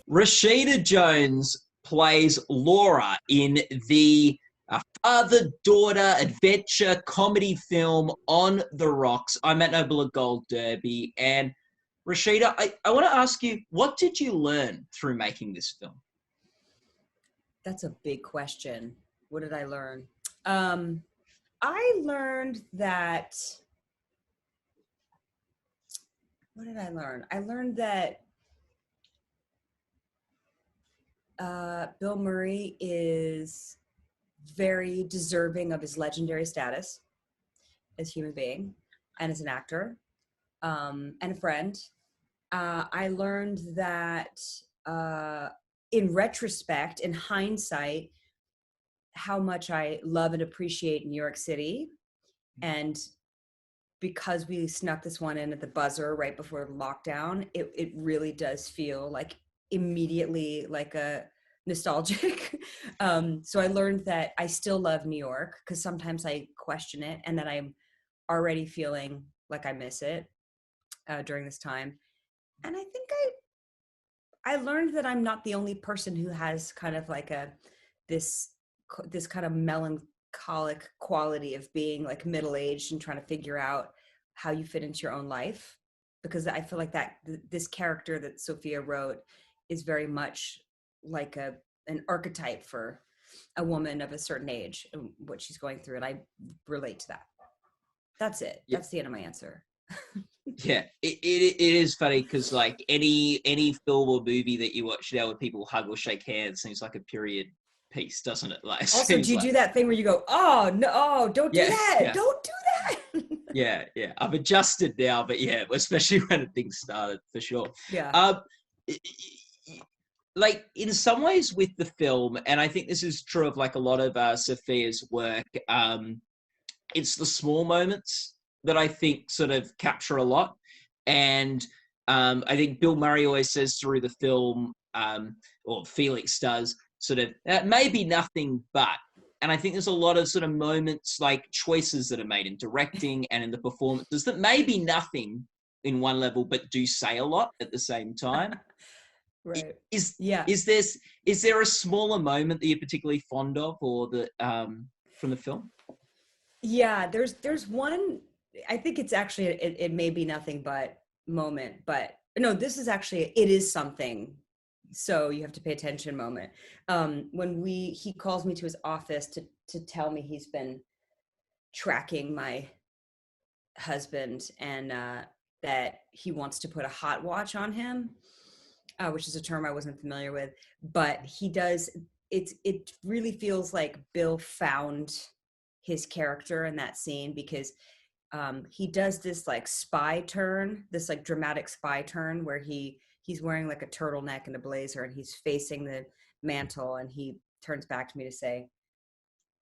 Rashida Jones plays Laura in the father-daughter adventure comedy film On the Rocks. I'm at Noble Gold Derby. And Rashida, I want to ask you, what did you learn through making this film? That's a big question. What did I learn? I learned that, what did I learn? I learned that Bill Murray is very deserving of his legendary status as a human being and as an actor, and a friend. I learned that in retrospect, in hindsight, how much I love and appreciate New York City. And because we snuck this one in at the buzzer right before lockdown, it really does feel like immediately like a nostalgic. So I learned that I still love New York because sometimes I question it, and that I'm already feeling like I miss it during this time. And I think I learned that I'm not the only person who has kind of like this this kind of melancholic quality of being like middle-aged and trying to figure out how you fit into your own life, because I feel like that this character that Sofia wrote is very much like an archetype for a woman of a certain age and what she's going through, and I relate to that. That's it. Yeah, That's the end of my answer. yeah. It is funny because like any film or movie that you watch now where people hug or shake hands seems like a period piece, doesn't it? Like, it Also, do seems you like, do that thing where you go, oh no, oh, don't do yeah, that, yeah. don't do that? Yeah. I've adjusted now, but yeah, especially when things started, for sure. Yeah. Um, like in some ways with the film, and I think this is true of like a lot of Sophia's work. It's the small moments that I think sort of capture a lot, and I think Bill Murray always says through the film, or Felix does, sort of maybe nothing but. And I think there's a lot of sort of moments, like choices that are made in directing and in the performances that maybe nothing in one level, but do say a lot at the same time. Right. Is Yeah. is this is there a smaller moment that you're particularly fond of, or that from the film? Yeah, there's one, I think it's actually it may be nothing but moment, but no, this is actually it is something. So you have to pay attention moment. When he calls me to his office to tell me he's been tracking my husband, and that he wants to put a hot watch on him, which is a term I wasn't familiar with, but he does. It really feels like Bill found his character in that scene, because he does this like spy turn, this like dramatic spy turn where he's wearing like a turtleneck and a blazer, and he's facing the mantle, and he turns back to me to say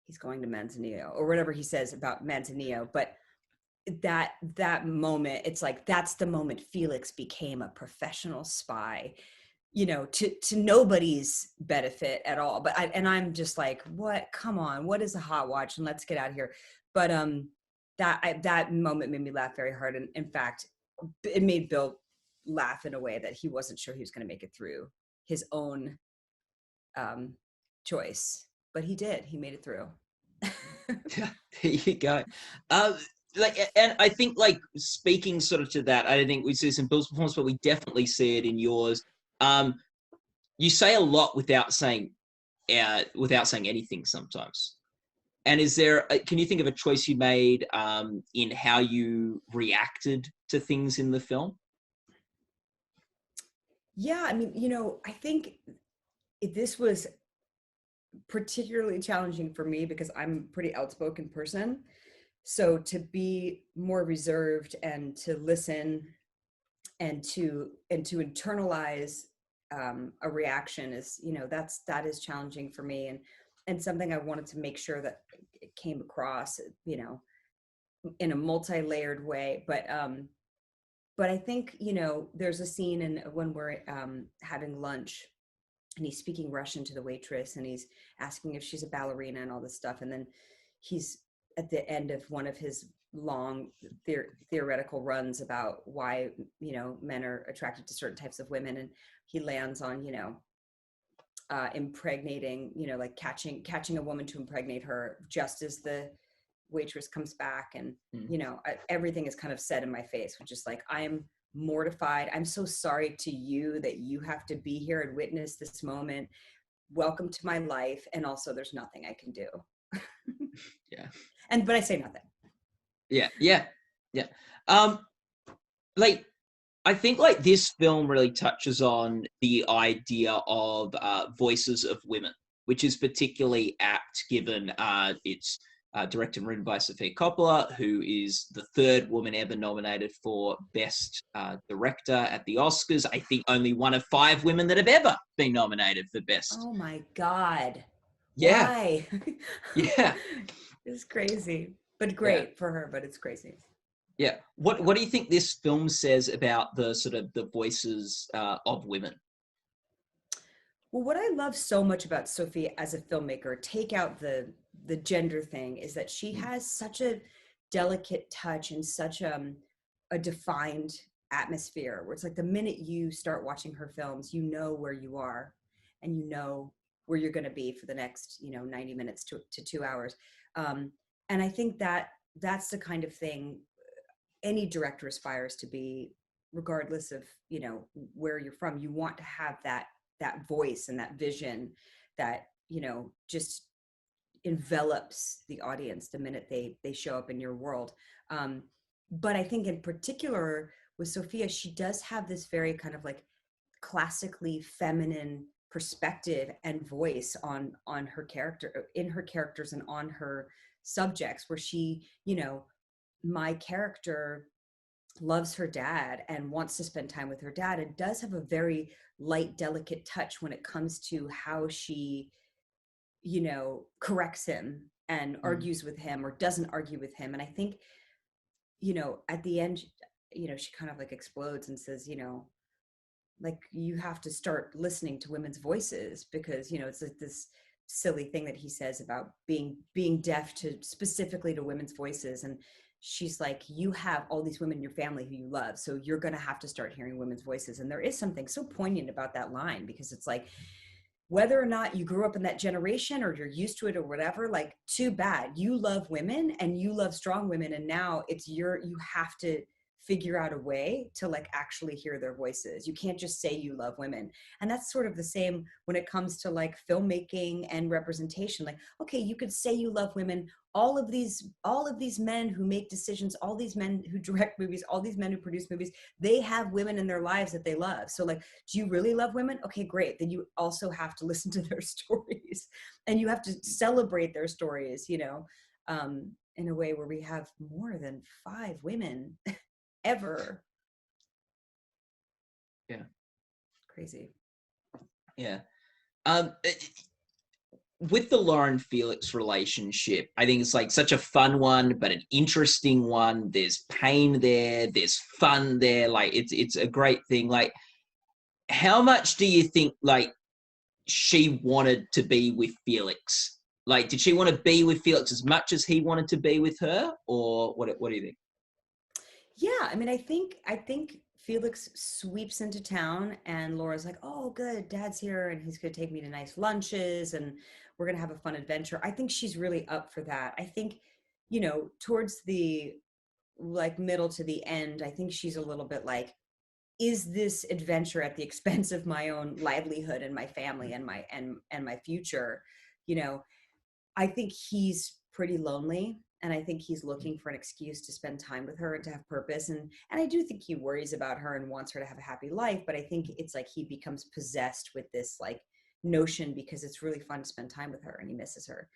he's going to Manzanillo, or whatever he says about Manzanillo. But that moment, it's like that's the moment Felix became a professional spy, to nobody's benefit at all. But I'm just like, what? Come on, what is a hot watch? And let's get out of here. But that moment made me laugh very hard, and in fact, it made Bill laugh in a way that he wasn't sure he was going to make it through his own choice, but he did. He made it through. Yeah, there you go. Uh, and I think, like, speaking sort of to that, I don't think we see this in Bill's performance, but we definitely see it in yours. Um, you say a lot without saying anything sometimes. And can you think of a choice you made in how you reacted to things in the film? Yeah, I mean, I think this was particularly challenging for me because I'm a pretty outspoken person. So to be more reserved and to listen and to internalize a reaction is, that is challenging for me, and something I wanted to make sure that it came across, in a multi-layered way. But I think, there's a scene when we're having lunch, and he's speaking Russian to the waitress, and he's asking if she's a ballerina and all this stuff. And then he's at the end of one of his long theoretical runs about why, men are attracted to certain types of women, and he lands on, impregnating, like catching a woman to impregnate her just as the waitress comes back. And everything is kind of said in my face, which is like, I am mortified. I'm so sorry to you that you have to be here and witness this moment. Welcome to my life. And also there's nothing I can do. Yeah. But I say nothing. Yeah. Like, I think like this film really touches on the idea of voices of women, which is particularly apt given it's directed and written by Sofia Coppola, who is the third woman ever nominated for Best Director at the Oscars. I think only one of 5 women that have ever been nominated for Best. Oh my God. Yeah. Why? Yeah. It's crazy, but great for her, but it's crazy. Yeah. What do you think this film says about the sort of the voices of women? Well, what I love so much about Sophie as a filmmaker, take out the gender thing, is that she has such a delicate touch and such a defined atmosphere where it's like the minute you start watching her films, you know where you are and you know where you're going to be for the next 90 minutes to 2 hours. And I think that that's the kind of thing any director aspires to be, regardless of where you're from. You want to have that voice and that vision that just envelops the audience the minute they show up in your world. But I think in particular with Sophia, she does have this very kind of like classically feminine perspective and voice on her character, in her characters and on her subjects, where she, my character loves her dad and wants to spend time with her dad, and does have a very light, delicate touch when it comes to how she, corrects him and argues with him or doesn't argue with him. And I think, at the end, she kind of like explodes and says, like, you have to start listening to women's voices, because, it's like this silly thing that he says about being deaf to specifically to women's voices. And she's like, you have all these women in your family who you love, so you're going to have to start hearing women's voices. And there is something so poignant about that line, because it's like, whether or not you grew up in that generation or you're used to it or whatever, like, too bad. You love women and you love strong women, and now it's you have to figure out a way to like actually hear their voices. You can't just say you love women. And that's sort of the same when it comes to like filmmaking and representation. Like, okay, you could say you love women. All of these men who make decisions, all these men who direct movies, all these men who produce movies, they have women in their lives that they love. So like, do you really love women? Okay, great. Then you also have to listen to their stories, and you have to celebrate their stories, in a way where we have more than 5 women ever. Yeah. Crazy. Yeah. With the Lauren Felix relationship, I think it's like such a fun one, but an interesting one. There's pain there, there's fun there. Like, it's a great thing. Like, how much do you think like she wanted to be with Felix? Like, did she want to be with Felix as much as he wanted to be with her, or what do you think? Yeah, I mean, I think Felix sweeps into town and Laura's like, oh, good, dad's here and he's going to take me to nice lunches and we're going to have a fun adventure. I think she's really up for that. I think, towards the like middle to the end, I think she's a little bit like, is this adventure at the expense of my own livelihood and my family and my future? I think he's pretty lonely, and I think he's looking for an excuse to spend time with her and to have purpose. And I do think he worries about her and wants her to have a happy life, but I think it's like he becomes possessed with this like notion because it's really fun to spend time with her and he misses her.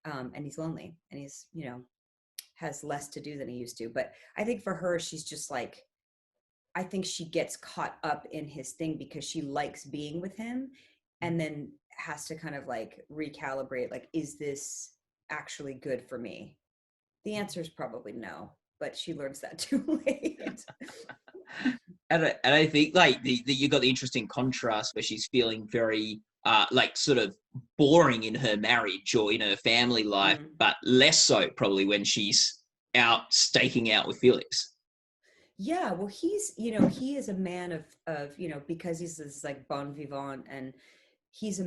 And he's lonely and he's, has less to do than he used to. But I think for her, she's just like, I think she gets caught up in his thing because she likes being with him, and then has to kind of like recalibrate, like, is this actually good for me? The answer is probably no, but she learns that too late. And I think like you got the interesting contrast where she's feeling very like sort of boring in her marriage or in her family life, but less so probably when she's out staking out with Felix. Yeah, well, he is a man of, because he's this like bon vivant, and he's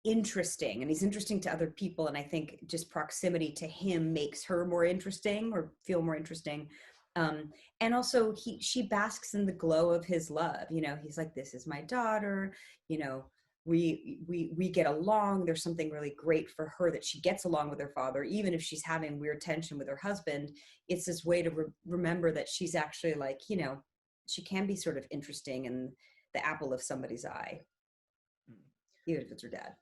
interesting, and he's interesting to other people. And I think just proximity to him makes her more interesting, or feel more interesting. And also she basks in the glow of his love. He's like, this is my daughter, you know, we get along. There's something really great for her that she gets along with her father, even if she's having weird tension with her husband. It's this way to remember that she's actually like, she can be sort of interesting and the apple of somebody's eye, even if it's her dad.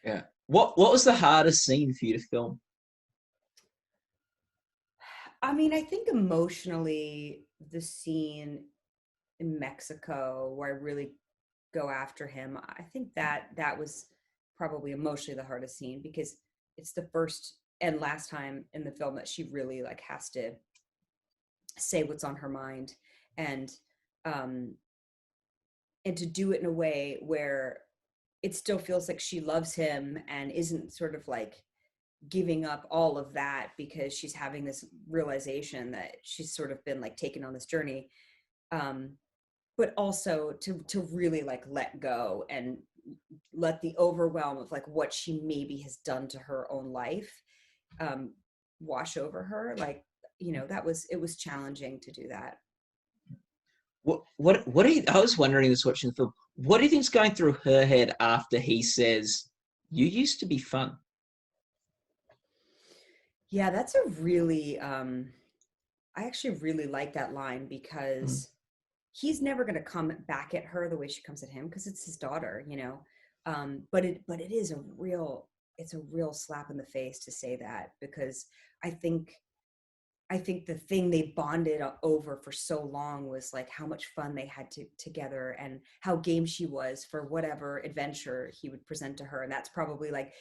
Yeah. What was the hardest scene for you to film? I mean, I think emotionally, the scene in Mexico where I really go after him, I think that was probably emotionally the hardest scene, because it's the first and last time in the film that she really like has to say what's on her mind, and um and to do it in a way where it still feels like she loves him and isn't sort of like giving up all of that because she's having this realization that she's sort of been like taken on this journey, um but also to really like let go and let the overwhelm of like what she maybe has done to her own life um wash over her. Like, it was challenging to do that. What do you, I was wondering this watching the film, what do you think's going through her head after he says, "You used to be fun"? Yeah, that's a really I actually really like that line, Mm. because he's never going to come back at her the way she comes at him, because it's his daughter. But it is it's a real slap in the face to say that, because I think the thing they bonded over for so long was like how much fun they had together, and how game she was for whatever adventure he would present to her. And that's probably like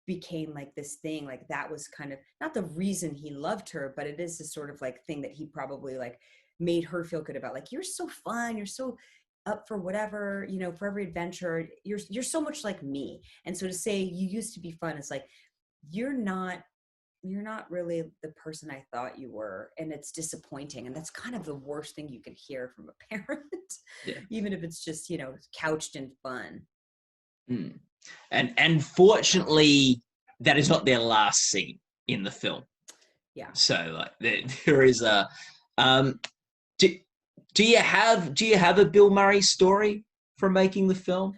became like this thing, like that was kind of not the reason he loved her, but it is this sort of like thing that he probably like made her feel good about. Like, you're so fun, you're so up for whatever, for every adventure, you're so much like me. And so to say you used to be fun, it's like, you're not really the person I thought you were. And it's disappointing. And that's kind of the worst thing you can hear from a parent, Yeah. even if it's just, couched in fun. Mm. And fortunately, that is not their last scene in the film. Yeah. So like there is a um do, do you have a Bill Murray story from making the film?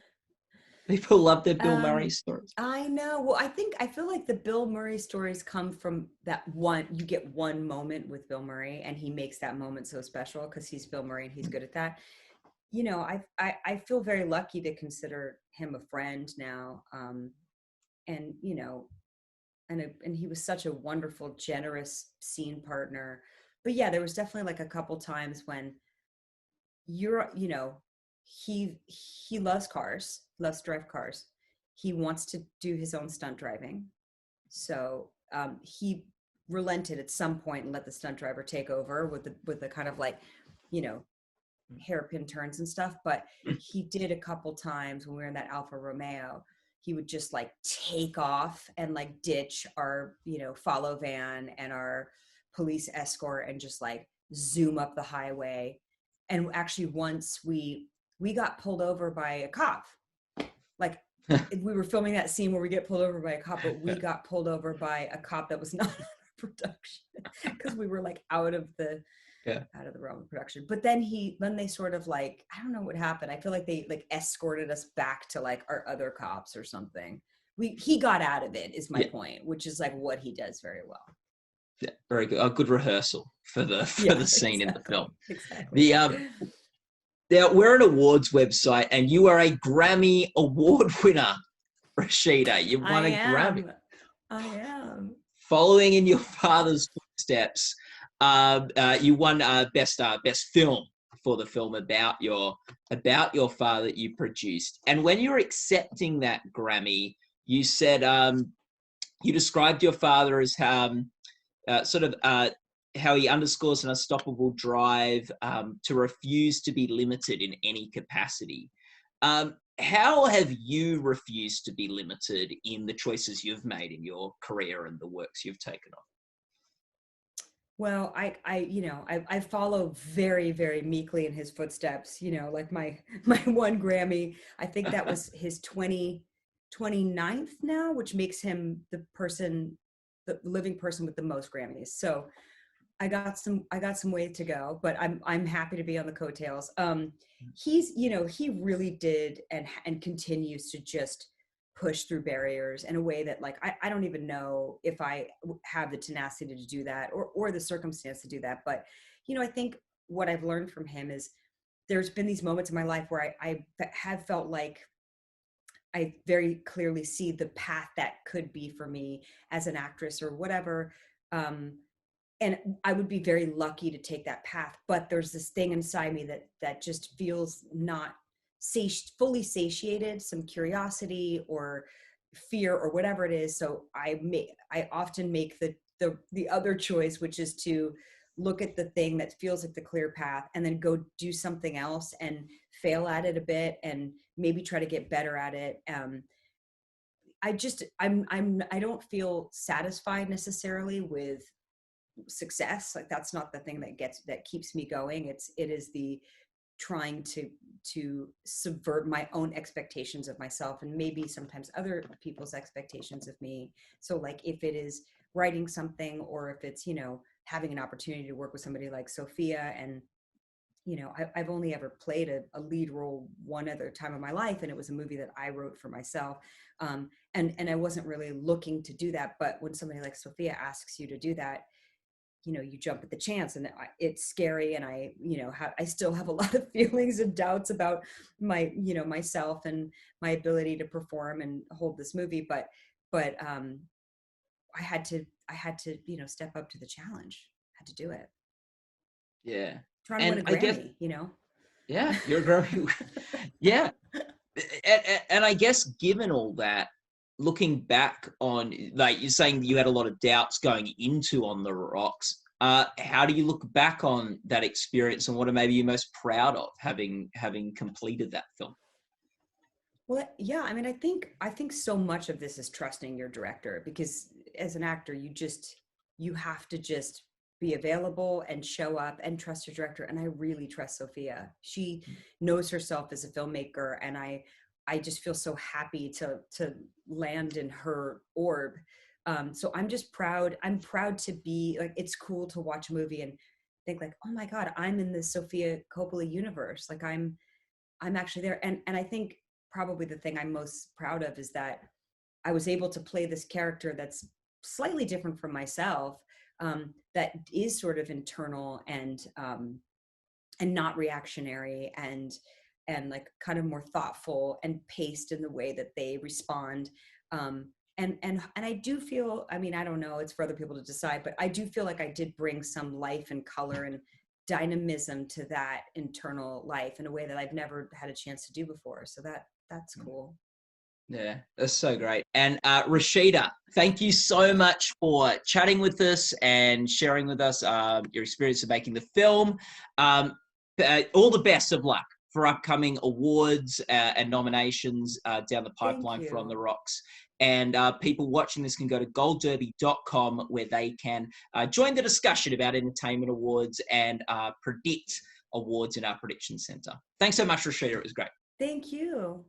People love their Bill Murray Um, stories. I know. Well, I feel like the Bill Murray stories come from that one, you get one moment with Bill Murray and he makes that moment so special because he's Bill Murray and he's good at that. I feel very lucky to consider him a friend now. And, and he was such a wonderful, generous scene partner. But yeah, there was definitely like a couple times when he loves cars, loves to drive cars. He wants to do his own stunt driving. So he relented at some point and let the stunt driver take over with the kind of like, you know, hairpin turns and stuff. But he did a couple times when we were in that Alfa Romeo. He would just like take off and like ditch our, follow van and our police escort and just like zoom up the highway. And actually once we got pulled over by a cop. Like, we were filming that scene where we get pulled over by a cop, but we got pulled over by a cop that was not in our production because we were like out of the realm of production. But then they sort of like, I don't know what happened. I feel like they like escorted us back to like our other cops or something. He got out of it, is my point, which is like what he does very well. Yeah, very good. A good rehearsal for the scene in the film. Exactly. The Now, we're an awards website, and you are a Grammy Award winner, Rashida. You've won a Grammy. I am. Following in your father's footsteps, you won best film for the film about your father that you produced. And when you were accepting that Grammy, you said you described your father as how he underscores an unstoppable drive to refuse to be limited in any capacity. How have you refused to be limited in the choices you've made in your career and the works you've taken on? Well, I follow very, very meekly in his footsteps, like my one Grammy. I think that was his 29th now, which makes him the living person with the most Grammys. So I got some way to go, but I'm happy to be on the coattails. He really did and continues to just push through barriers in a way that, like, I don't even know if I have the tenacity to do that, or the circumstance to do that. But I think what I've learned from him is there's been these moments in my life where I have felt like I very clearly see the path that could be for me as an actress or whatever. And I would be very lucky to take that path. But there's this thing inside me that just feels not fully satiated, some curiosity or fear or whatever it is. So I often make the other choice, which is to look at the thing that feels like the clear path and then go do something else and fail at it a bit and maybe try to get better at it. I don't feel satisfied necessarily with success. Like, that's not the thing that keeps me going. It is the trying to subvert my own expectations of myself and maybe sometimes other people's expectations of me. So, like, if it is writing something, or if it's having an opportunity to work with somebody like Sofia, and I've only ever played a lead role one other time in my life, and it was a movie that I wrote for myself. And I wasn't really looking to do that, but when somebody like Sofia asks you to do that, you jump at the chance, and it's scary. And I still have a lot of feelings and doubts about myself and my ability to perform and hold this movie. But I had to step up to the challenge. I had to do it. Yeah. Trying to win a I guess, Grammy. yeah, you're growing. Yeah. And I guess, given all that, looking back on, like, you're saying you had a lot of doubts going into On the Rocks. How do you look back on that experience, and what are maybe you most proud of having completed that film? Well, yeah, I mean, I think so much of this is trusting your director, because as an actor, you have to just be available and show up and trust your director. And I really trust Sophia. She knows herself as a filmmaker, and I just feel so happy to land in her orb. So I'm just proud. I'm proud to be, like, it's cool to watch a movie and think, like, oh my God, I'm in the Sofia Coppola universe. Like, I'm actually there. And I think probably the thing I'm most proud of is that I was able to play this character that's slightly different from myself, that is sort of internal and not reactionary, and like kind of more thoughtful and paced in the way that they respond. And I do feel, I mean, I don't know, it's for other people to decide, but I do feel like I did bring some life and color and dynamism to that internal life in a way that I've never had a chance to do before. So that's cool. Yeah, that's so great. And Rashida, thank you so much for chatting with us and sharing with us your experience of making the film. All the best of luck for upcoming awards and nominations down the pipeline for On the Rocks. And people watching this can go to goldderby.com, where they can join the discussion about entertainment awards and predict awards in our prediction center. Thanks so much, Rashida. It was great. Thank you.